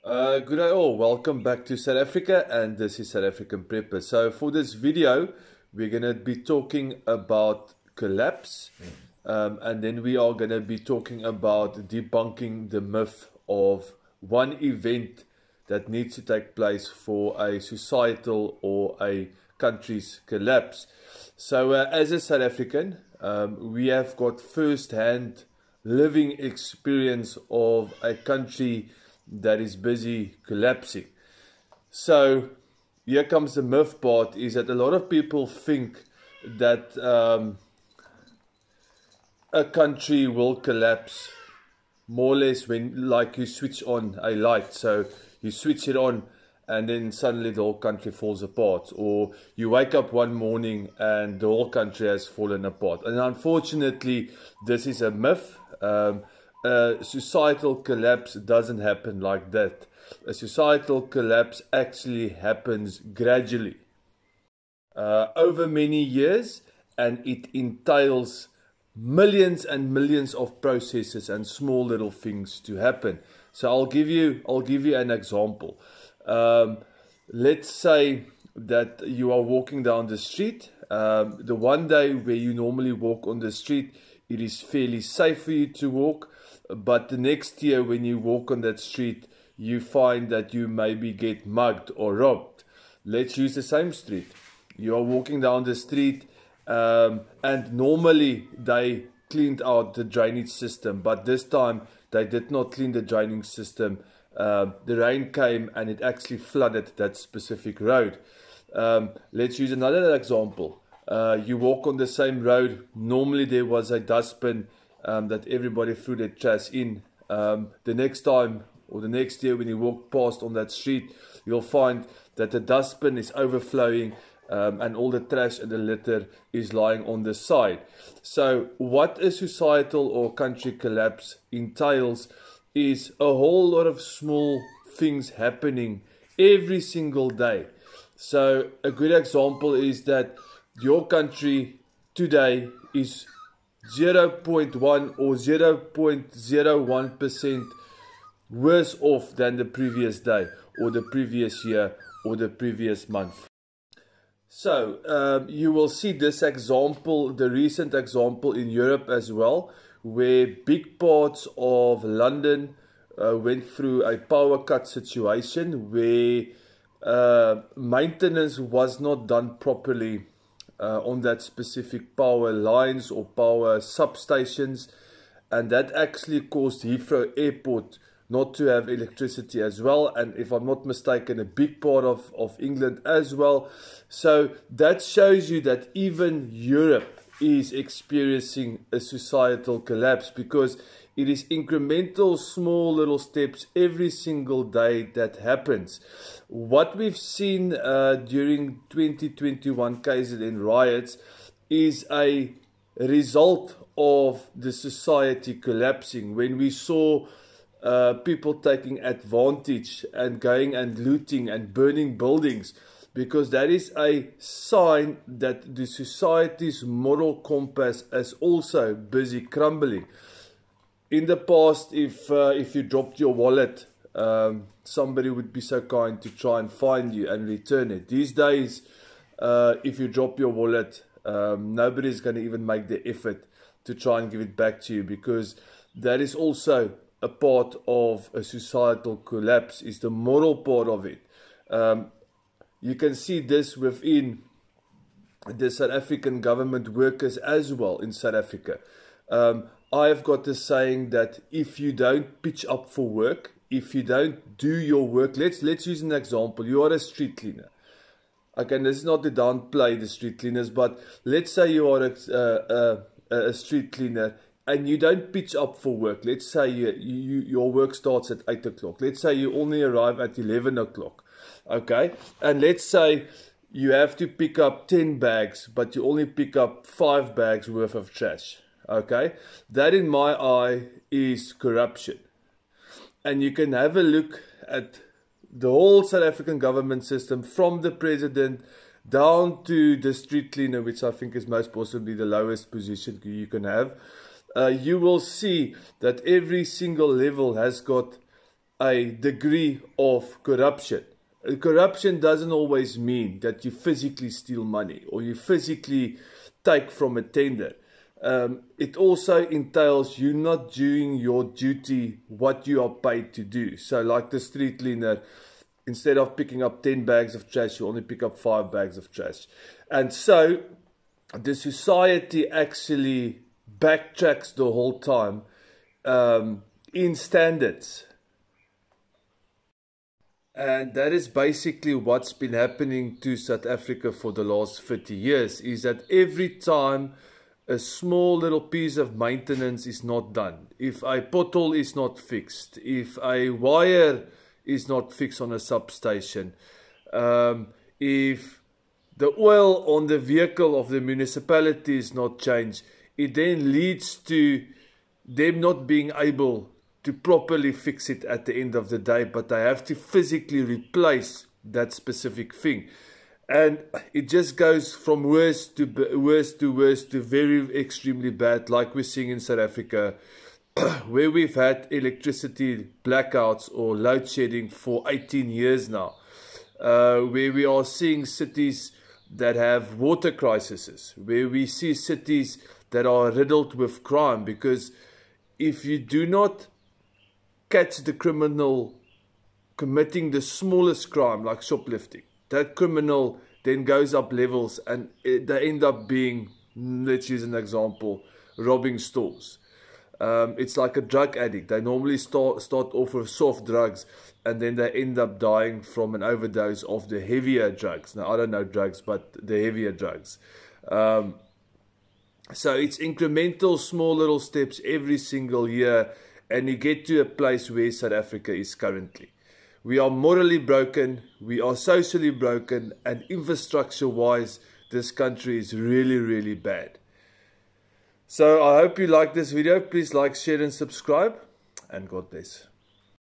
Good day all, welcome back to South Africa, and this is South African Prepper. So for this video, we're going to be talking about collapse, and then we are going to be talking about debunking the myth of one event that needs to take place for a societal or a country's collapse. So as a South African, we have got first-hand living experience of a country that is busy collapsing. So here comes the myth part, is that a lot of people think that a country will collapse more or less when, like, you switch on a light. So you switch it on and then suddenly the whole country falls apart, or you wake up one morning and the whole country has fallen apart. And unfortunately, this is a myth. Societal collapse doesn't happen like that. A societal collapse actually happens gradually over many years, and it entails millions and millions of processes and small little things to happen. So I'll give you an example. Let's say that you are walking down the street. The one day where you normally walk on the street, it is fairly safe for you to walk. But the next year when you walk on that street, you find that you maybe get mugged or robbed. Let's use the same street. You are walking down the street, and normally they cleaned out the drainage system, but this time they did not clean the drainage system. The rain came and it actually flooded that specific road. Let's use another example. You walk on the same road. Normally there was a dustbin that everybody threw their trash in. The next time or the next year when you walk past on that street, you'll find that the dustbin is overflowing, and all the trash and the litter is lying on the side. So what a societal or country collapse entails is a whole lot of small things happening every single day. So a good example is that your country today is 0.1 or 0.01% worse off than the previous day or the previous year or the previous month. So you will see this example, the recent example in Europe as well, where big parts of London went through a power cut situation where maintenance was not done properly on that specific power lines or power substations, and that actually caused Heathrow Airport not to have electricity as well, and if I'm not mistaken, a big part of England as well. So that shows you that even Europe is experiencing a societal collapse, because it is incremental, small little steps every single day that happens. What we've seen during 2021 KZN riots is a result of the society collapsing, when we saw people taking advantage and going and looting and burning buildings, because that is a sign that the society's moral compass is also busy crumbling. In the past, if you dropped your wallet, somebody would be so kind to try and find you and return it. These days, if you drop your wallet, nobody's going to even make the effort to try and give it back to you, because that is also a part of a societal collapse, is the moral part of it. You can see this within the South African government workers as well in South Africa. I have got the saying that if you don't pitch up for work, if you don't do your work, let's use an example. You are a street cleaner. Okay, this is not to downplay the street cleaners, but let's say you are a street cleaner and you don't pitch up for work. Let's say your work starts at 8 o'clock. Let's say you only arrive at 11 o'clock. Okay, and let's say you have to pick up 10 bags, but you only pick up 5 bags worth of trash. Okay, that in my eye is corruption. And you can have a look at the whole South African government system, from the president down to the street cleaner, which I think is most possibly the lowest position you can have. You will see that every single level has got a degree of corruption. Corruption doesn't always mean that you physically steal money or you physically take from a tender. It also entails you not doing your duty, what you are paid to do. So like the street cleaner, instead of picking up 10 bags of trash, you only pick up 5 bags of trash. And so the society actually backtracks the whole time in standards. And that is basically what's been happening to South Africa for the last 30 years, is that every time a small little piece of maintenance is not done, if a pothole is not fixed, if a wire is not fixed on a substation, if the oil on the vehicle of the municipality is not changed, it then leads to them not being able to properly fix it at the end of the day, but they have to physically replace that specific thing. And it just goes from worse to worse to worse to very extremely bad, like we're seeing in South Africa, where we've had electricity blackouts or load shedding for 18 years now, where we are seeing cities that have water crises, where we see cities that are riddled with crime, because if you do not catch the criminal committing the smallest crime like shoplifting, that criminal then goes up levels and they end up being, let's use an example, robbing stores. It's like a drug addict. They normally start off with soft drugs and then they end up dying from an overdose of the heavier drugs. Now, I don't know drugs, but the heavier drugs. So it's incremental, small little steps every single year, and you get to a place where South Africa is currently. We are morally broken, we are socially broken, and infrastructure-wise, this country is really, really bad. So I hope you like this video. Please like, share, and subscribe, and God bless.